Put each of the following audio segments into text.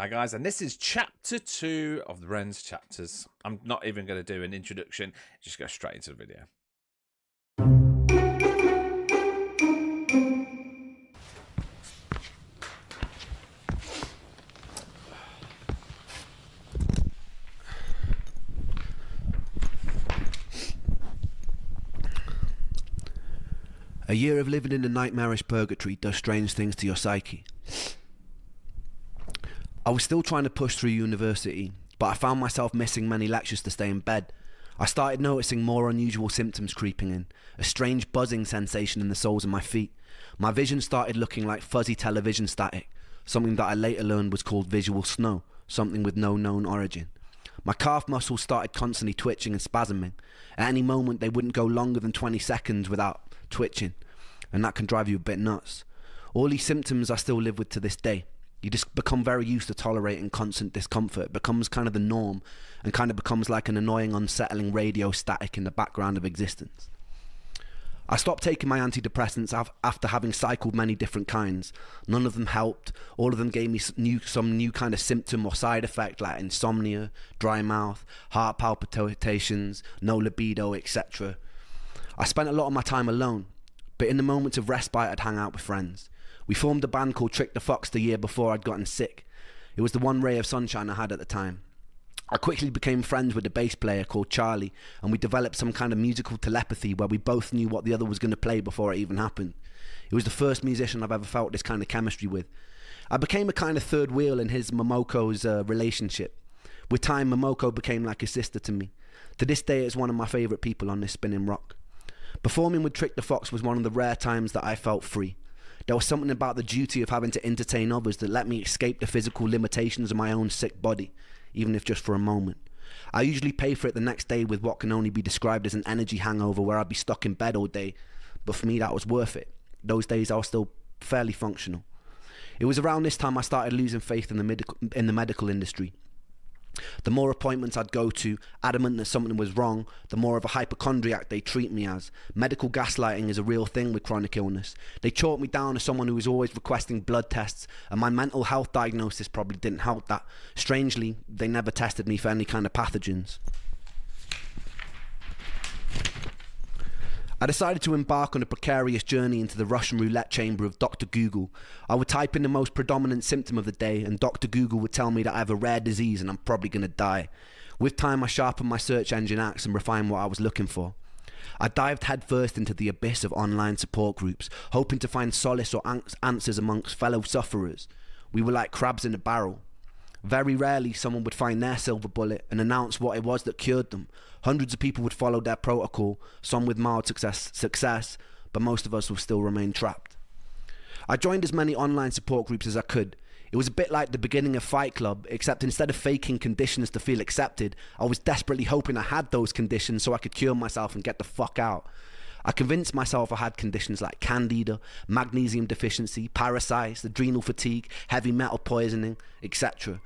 Hi guys, and this is chapter 2 of the Wren's chapters. I'm not even going to do an introduction, just go straight into the video. A year of living in a nightmarish purgatory does strange things to your psyche. I was still trying to push through university, but I found myself missing many lectures to stay in bed. I started noticing more unusual symptoms creeping in, a strange buzzing sensation in the soles of my feet. My vision started looking like fuzzy television static, something that I later learned was called visual snow, something with no known origin. My calf muscles started constantly twitching and spasming. At any moment they wouldn't go longer than 20 seconds without twitching, and that can drive you a bit nuts. All these symptoms I still live with to this day. You just become very used to tolerating constant discomfort. It becomes kind of the norm and kind of becomes like an annoying, unsettling radio static in the background of existence. I stopped taking my antidepressants after having cycled many different kinds. None of them helped. All of them gave me some new kind of symptom or side effect like insomnia, dry mouth, heart palpitations, no libido, etc. I spent a lot of my time alone, but in the moments of respite I'd hang out with friends. We formed a band called Trick the Fox the year before I'd gotten sick. It was the one ray of sunshine I had at the time. I quickly became friends with a bass player called Charlie, and we developed some kind of musical telepathy where we both knew what the other was going to play before it even happened. He was the first musician I've ever felt this kind of chemistry with. I became a kind of third wheel in his Momoko's relationship. With time, Momoko became like a sister to me. To this day, it's one of my favourite people on this spinning rock. Performing with Trick the Fox was one of the rare times that I felt free. There was something about the duty of having to entertain others that let me escape the physical limitations of my own sick body, even if just for a moment. I usually pay for it the next day with what can only be described as an energy hangover where I'd be stuck in bed all day, but for me that was worth it. Those days I was still fairly functional. It was around this time I started losing faith in the medical industry. The more appointments I'd go to, adamant that something was wrong, the more of a hypochondriac they treat me as. Medical gaslighting is a real thing with chronic illness. They chalk me down as someone who was always requesting blood tests, and my mental health diagnosis probably didn't help that. Strangely, they never tested me for any kind of pathogens. I decided to embark on a precarious journey into the Russian Roulette chamber of Dr. Google. I would type in the most predominant symptom of the day, and Dr. Google would tell me that I have a rare disease and I'm probably going to die. With time, I sharpened my search engine axe and refined what I was looking for. I dived headfirst into the abyss of online support groups, hoping to find solace or answers amongst fellow sufferers. We were like crabs in a barrel. Very rarely someone would find their silver bullet and announce what it was that cured them. Hundreds of people would follow their protocol, some with mild success, but most of us will still remain trapped. I joined as many online support groups as I could. It was a bit like the beginning of Fight Club, except instead of faking conditions to feel accepted, I was desperately hoping I had those conditions so I could cure myself and get the fuck out. I convinced myself I had conditions like candida, magnesium deficiency, parasites, adrenal fatigue, heavy metal poisoning, etc.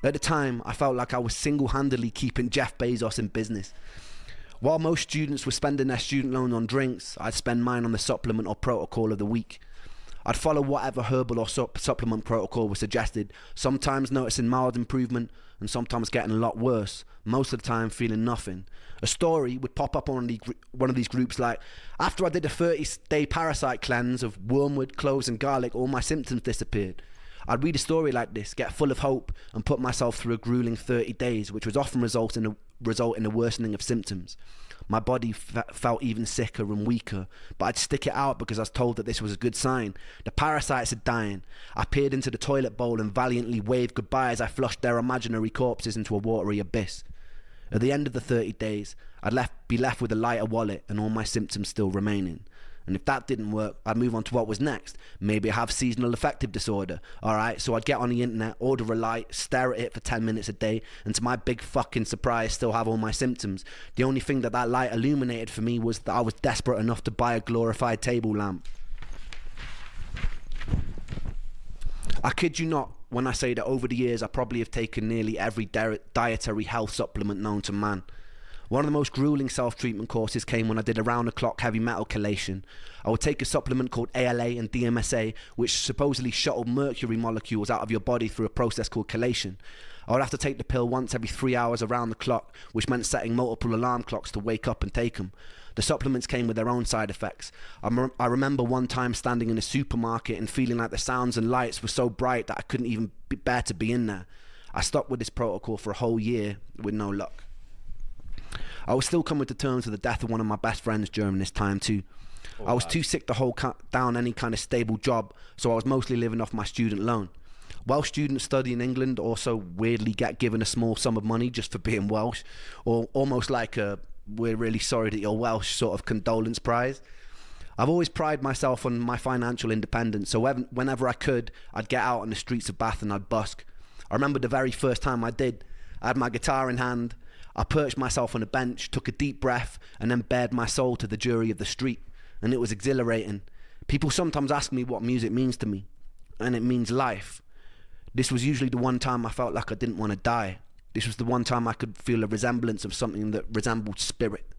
At the time, I felt like I was single-handedly keeping Jeff Bezos in business. While most students were spending their student loan on drinks, I'd spend mine on the supplement or protocol of the week. I'd follow whatever herbal or supplement protocol was suggested, sometimes noticing mild improvement and sometimes getting a lot worse, most of the time feeling nothing. A story would pop up on one of these groups like, after I did a 30-day parasite cleanse of wormwood, cloves and garlic, all my symptoms disappeared. I'd read a story like this, get full of hope and put myself through a grueling 30 days, which would often result in a worsening of symptoms. My body felt even sicker and weaker, but I'd stick it out because I was told that this was a good sign. The parasites are dying. I peered into the toilet bowl and valiantly waved goodbye as I flushed their imaginary corpses into a watery abyss. At the end of the 30 days, I'd be left with a lighter wallet and all my symptoms still remaining. And if that didn't work, I'd move on to what was next. Maybe I have seasonal affective disorder. Alright, so I'd get on the internet, order a light, stare at it for 10 minutes a day, and to my big fucking surprise, still have all my symptoms. The only thing that light illuminated for me was that I was desperate enough to buy a glorified table lamp. I kid you not when I say that over the years I probably have taken nearly every dietary health supplement known to man. One of the most grueling self-treatment courses came when I did a round-the-clock heavy metal chelation. I would take a supplement called ALA and DMSA, which supposedly shuttled mercury molecules out of your body through a process called chelation. I would have to take the pill once every 3 hours around the clock, which meant setting multiple alarm clocks to wake up and take them. The supplements came with their own side effects. I remember one time standing in a supermarket and feeling like the sounds and lights were so bright that I couldn't even bear to be in there. I stuck with this protocol for a whole year with no luck. I was still coming to terms with the death of one of my best friends during this time too. I was too sick to hold down any kind of stable job, so I was mostly living off my student loan. Welsh students study in England also weirdly get given a small sum of money just for being Welsh, or almost like a "we're really sorry that you're Welsh" sort of condolence prize. I've always prided myself on my financial independence, so whenever I could, I'd get out on the streets of Bath and I'd busk. I remember the very first time I did. I had my guitar in hand, I perched myself on a bench, took a deep breath, and then bared my soul to the jury of the street. And it was exhilarating. People sometimes ask me what music means to me, and it means life. This was usually the one time I felt like I didn't want to die. This was the one time I could feel a resemblance of something that resembled spirit,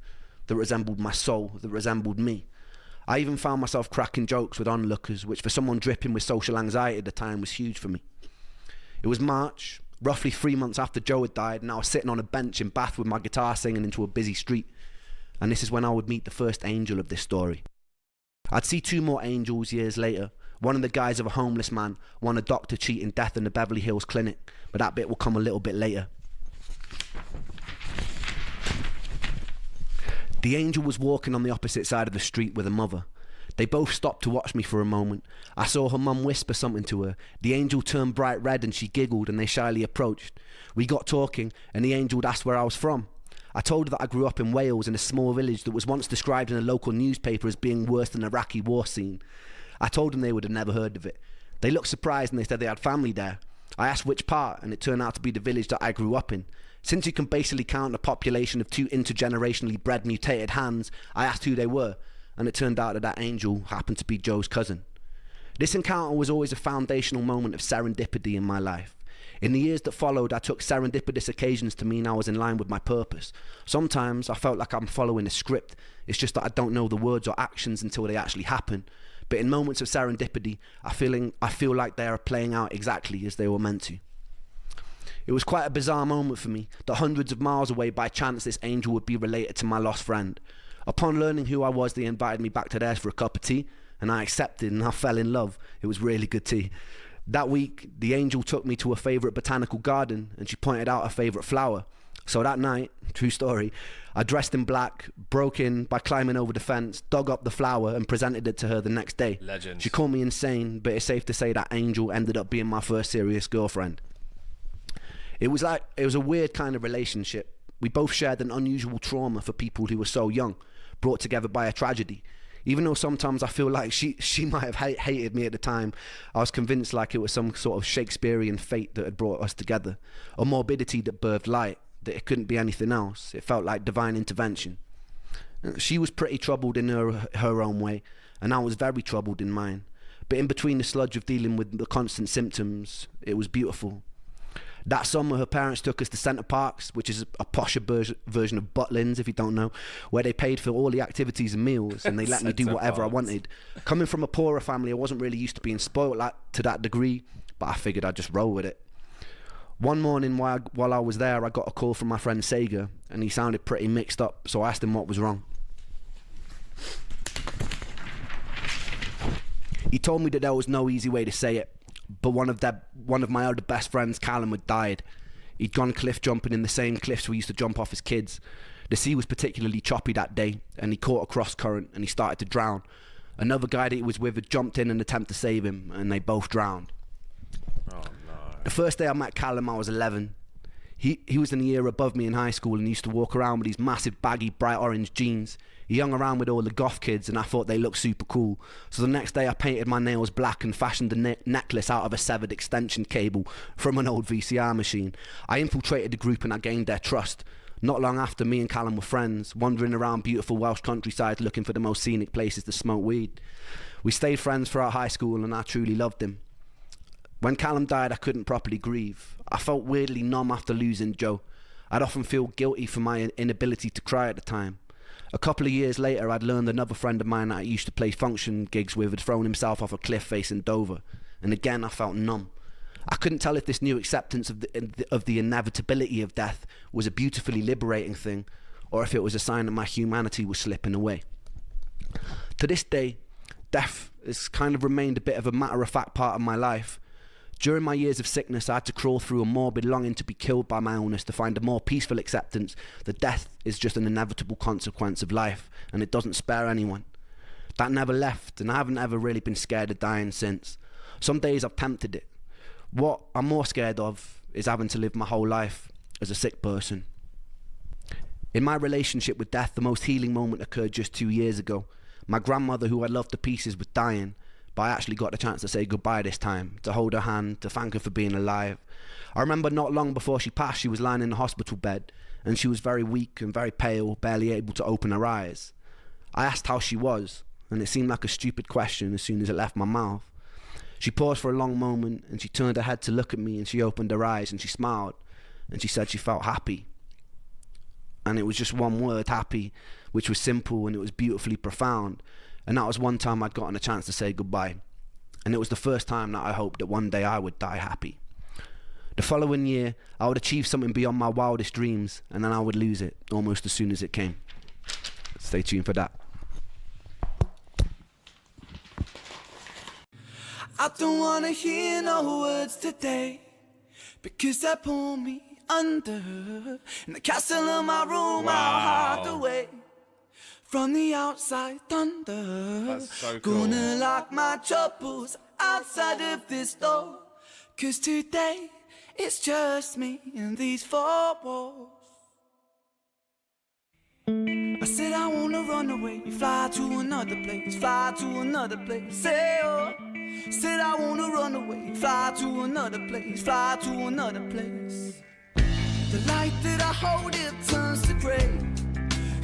that resembled my soul, that resembled me. I even found myself cracking jokes with onlookers, which for someone dripping with social anxiety at the time was huge for me. It was March, roughly 3 months after Joe had died, and I was sitting on a bench in Bath with my guitar singing into a busy street. And this is when I would meet the first angel of this story. I'd see 2 more angels years later, one in the guise of a homeless man, one a doctor cheating death in the Beverly Hills clinic, but that bit will come a little bit later. The angel was walking on the opposite side of the street with a mother. They both stopped to watch me for a moment. I saw her mum whisper something to her. The angel turned bright red and she giggled and they shyly approached. We got talking and the angel asked where I was from. I told her that I grew up in Wales in a small village that was once described in a local newspaper as being worse than an Iraqi war scene. I told them they would have never heard of it. They looked surprised and they said they had family there. I asked which part and it turned out to be the village that I grew up in. Since you can basically count a population of 2 intergenerationally bred mutated hands, I asked who they were, and it turned out that angel happened to be Joe's cousin. This encounter was always a foundational moment of serendipity in my life. In the years that followed, I took serendipitous occasions to mean I was in line with my purpose. Sometimes I felt like I'm following a script. It's just that I don't know the words or actions until they actually happen. But in moments of serendipity, I feel like they are playing out exactly as they were meant to. It was quite a bizarre moment for me, that hundreds of miles away by chance this angel would be related to my lost friend. Upon learning who I was, they invited me back to theirs for a cup of tea, and I accepted and I fell in love. It was really good tea. That week, the angel took me to a favourite botanical garden and she pointed out a favourite flower. So that night, true story, I dressed in black, broke in by climbing over the fence, dug up the flower and presented it to her the next day. Legend. She called me insane, but it's safe to say that angel ended up being my first serious girlfriend. It was a weird kind of relationship. We both shared an unusual trauma for people who were so young, brought together by a tragedy. Even though sometimes I feel like she might have hated me at the time, I was convinced like it was some sort of Shakespearean fate that had brought us together. A morbidity that birthed light, that it couldn't be anything else. It felt like divine intervention. She was pretty troubled in her own way, and I was very troubled in mine. But in between the sludge of dealing with the constant symptoms, it was beautiful. That summer, her parents took us to Centre Parks, which is a posher version of Butlins, if you don't know, where they paid for all the activities and meals, and they let me do whatever I wanted. Coming from a poorer family, I wasn't really used to being spoiled to that degree, but I figured I'd just roll with it. One morning while I was there, I got a call from my friend Sega, and he sounded pretty mixed up, so I asked him what was wrong. He told me that there was no easy way to say it, but one of my other best friends, Callum, had died. He'd gone cliff jumping in the same cliffs we used to jump off as kids. The sea was particularly choppy that day, and he caught a cross current and he started to drown. Another guy that he was with had jumped in an attempt to save him, and they both drowned. Oh no. The first day I met Callum, I was 11. He was in the year above me in high school and used to walk around with these massive baggy bright orange jeans. He hung around with all the goth kids and I thought they looked super cool. So the next day I painted my nails black and fashioned a necklace out of a severed extension cable from an old VCR machine. I infiltrated the group and I gained their trust. Not long after, me and Callum were friends, wandering around beautiful Welsh countryside looking for the most scenic places to smoke weed. We stayed friends throughout high school and I truly loved him. When Callum died, I couldn't properly grieve. I felt weirdly numb after losing Joe. I'd often feel guilty for my inability to cry at the time. A couple of years later, I'd learned another friend of mine that I used to play function gigs with had thrown himself off a cliff facing Dover, and again I felt numb. I couldn't tell if this new acceptance of the inevitability of death was a beautifully liberating thing, or if it was a sign that my humanity was slipping away. To this day, death has kind of remained a bit of a matter-of-fact part of my life. During my years of sickness, I had to crawl through a morbid longing to be killed by my illness to find a more peaceful acceptance that death is just an inevitable consequence of life, and it doesn't spare anyone. That never left, and I haven't ever really been scared of dying since. Some days I've tempted it. What I'm more scared of is having to live my whole life as a sick person. In my relationship with death, the most healing moment occurred just 2 years ago. My grandmother, who I loved to pieces, was dying, but I actually got the chance to say goodbye this time, to hold her hand, to thank her for being alive. I remember not long before she passed, she was lying in the hospital bed, and she was very weak and very pale, barely able to open her eyes. I asked how she was, and it seemed like a stupid question as soon as it left my mouth. She paused for a long moment, and she turned her head to look at me, and she opened her eyes, and she smiled, and she said she felt happy. And it was just one word, happy, which was simple and it was beautifully profound. And that was one time I'd gotten a chance to say goodbye. And it was the first time that I hoped that one day I would die happy. The following year, I would achieve something beyond my wildest dreams, and then I would lose it almost as soon as it came. Stay tuned for that. I don't wanna hear no words today, because they pull me under. In the castle of my room, Wow. I'll hide away from the outside thunder. That's so cool. Gonna lock my troubles outside of this door, 'cause today it's just me in these four walls. I said I wanna run away, fly to another place, fly to another place, say oh. Said I wanna run away, fly to another place, fly to another place. The light that I hold, it turns to grey,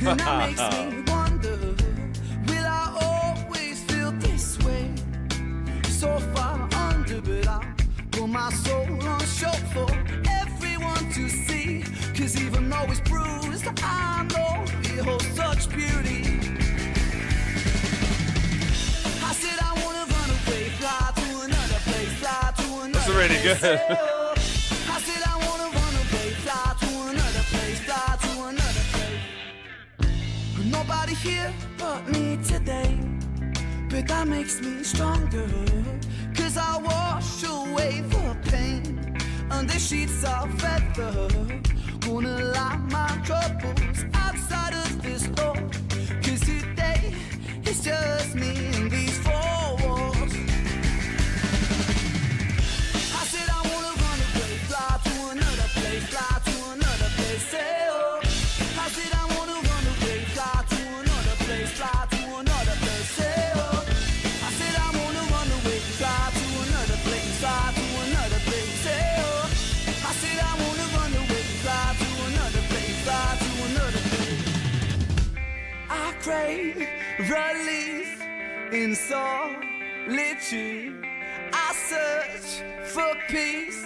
and that makes me wonder, will I always feel this way? So far under, but I put my soul on show for everyone to see, 'cause even though it's bruised, I know it holds such beauty. I said I wanna run away, fly to another place, fly to another That's really place. good. I said I wanna run away, fly to another place, fly to another place. Nobody here but me today, but that makes me stronger, 'cause I wash away the pain under sheets of feather. Gonna lock my troubles outside of this door, 'cause today it's just me in these four walls. I said I wanna run away, fly to another place, fly to another place, say oh. I said I wanna run away, fly to another place, fly to another place, say oh. I said I wanna run away, fly to another place, fly to another place, say oh. I said I wanna run away, fly to another place, fly to another place. I crave relief in solitude. I search for peace,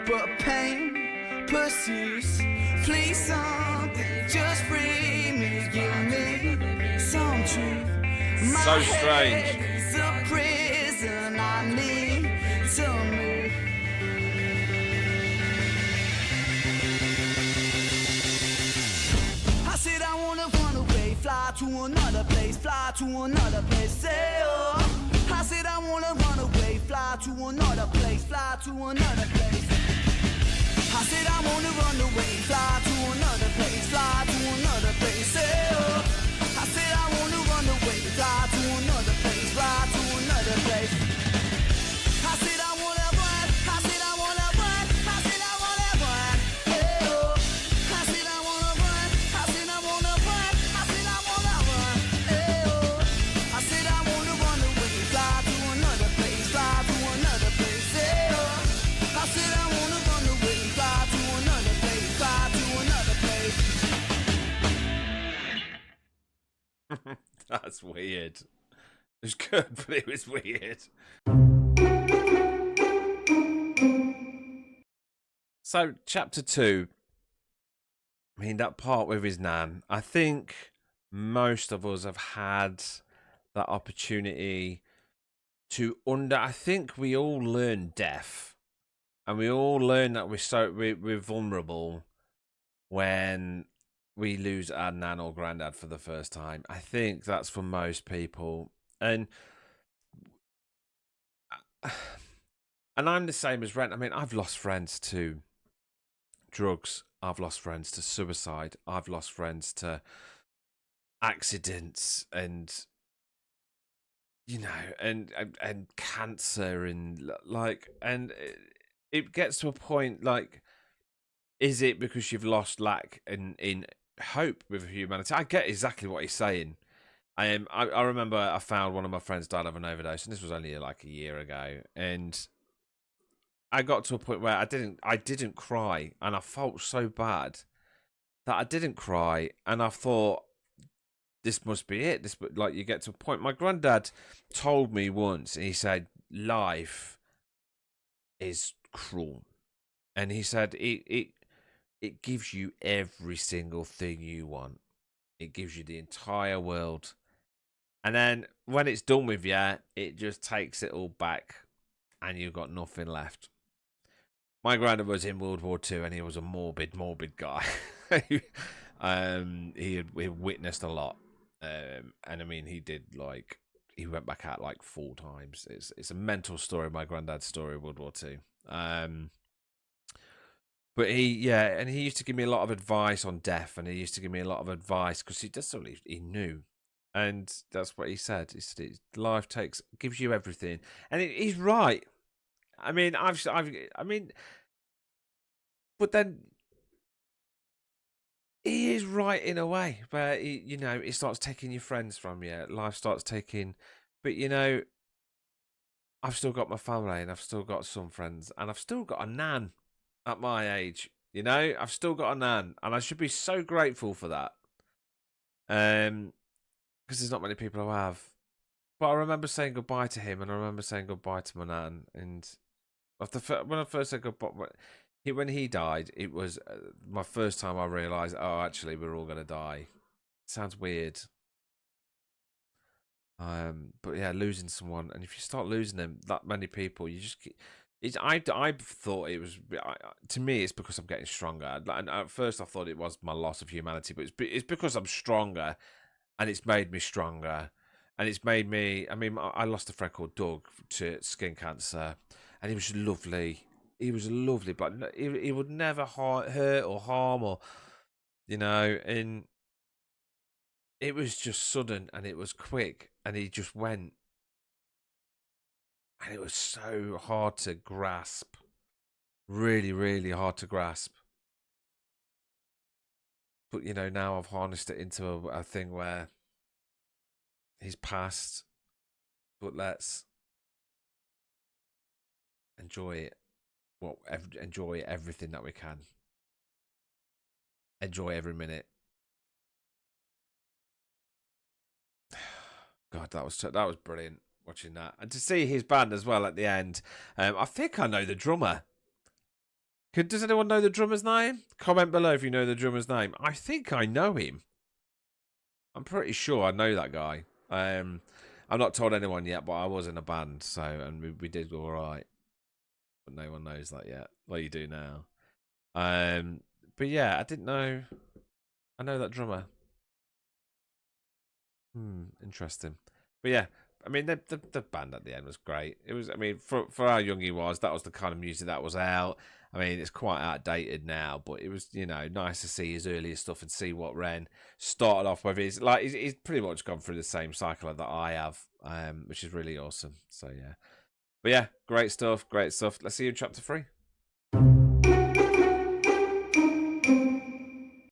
but pain pursues. Please something, just free me, give me some truth. My So strange. head's a prison, I need to move. I said I wanna run away, fly to another place, fly to another place, say oh. I said I wanna run away, fly to another place, fly to another place. I said I wanna run away, fly to another place, fly to another place, say oh. I said I wanna run away, fly to another place, fly to another place. I said I wanna run, I said I wanna run, I said I wanna run, hey oh. I said I wanna run, I said I wanna run, I said I wanna run, hey oh. I said I wanna run away, fly to another place, fly to another place, hey oh. I said I wanna run away, fly to another place, fly to another place. That's weird. It was good, but it was weird. So, chapter 2. I mean, that part with his nan, I think most of us have had that opportunity to I think we all learn death, and we all learn that we're vulnerable when we lose our nan or granddad for the first time. I think that's for most people. And I'm the same as Rent. I mean, I've lost friends to drugs. I've lost friends to suicide. I've lost friends to accidents, and and cancer, and like, and it gets to a point like, is it because you've lost lack in hope with humanity? I get exactly what he's saying. I remember I found one of my friends died of an overdose, and this was only like a year ago, and I got to a point where I didn't cry, and I felt so bad that I didn't cry, and I thought, this must be it. Like, you get to a point. My granddad told me once, and he said, life is cruel, and he said it gives you every single thing you want. It gives you the entire world. And then when it's done with you, it just takes it all back, and you've got nothing left. My granddad was in World War II, and he was a morbid guy. He had witnessed a lot. And I mean, he went back out like 4 times. It's a mental story, my granddad's story of World War II. But he used to give me a lot of advice on death, and he used to give me a lot of advice because that's all he knew. And that's what he said. He said, life gives you everything. And he's right. I mean, but then he is right in a way, where it starts taking your friends from you. Life starts taking, but I've still got my family, and I've still got some friends, and I've still got a nan at my age. I've still got a nan, and I should be so grateful for that. Because there's not many people who have. But I remember saying goodbye to him, and I remember saying goodbye to my nan. And when I first said goodbye, when he died, it was my first time I realised, oh, actually, we're all going to die. Sounds weird. But yeah, losing someone, and if you start losing them, that many people, you just... I thought it was, to me, it's because I'm getting stronger. And at first I thought it was my loss of humanity, but it's because I'm stronger, and it's made me stronger, and it's made me... I mean, I lost a friend called Doug to skin cancer, and he was lovely. He was lovely, but he would never hurt or harm, or and it was just sudden, and it was quick, and he just went. And it was so hard to grasp. Really, really hard to grasp. But, now I've harnessed it into a thing where he's passed, but let's enjoy it. Well, enjoy everything that we can. Enjoy every minute. God, that was brilliant. Watching that, and to see his band as well at the end. I think I know the drummer. Does anyone know the drummer's name? Comment below if you know the drummer's name. I think I know him. I'm pretty sure I know that guy. I've not told anyone yet, but I was in a band, and we did all right. But no one knows that yet. Well, you do now. But yeah, I didn't know. I know that drummer. Interesting. But yeah. I mean, the band at the end was great. It was, I mean, for how young he was, that was the kind of music that was out. I mean, it's quite outdated now, but it was, nice to see his earlier stuff and see what Ren started off with. He's pretty much gone through the same cycle that I have, which is really awesome. So, yeah. But yeah, great stuff, great stuff. Let's see you in chapter 3.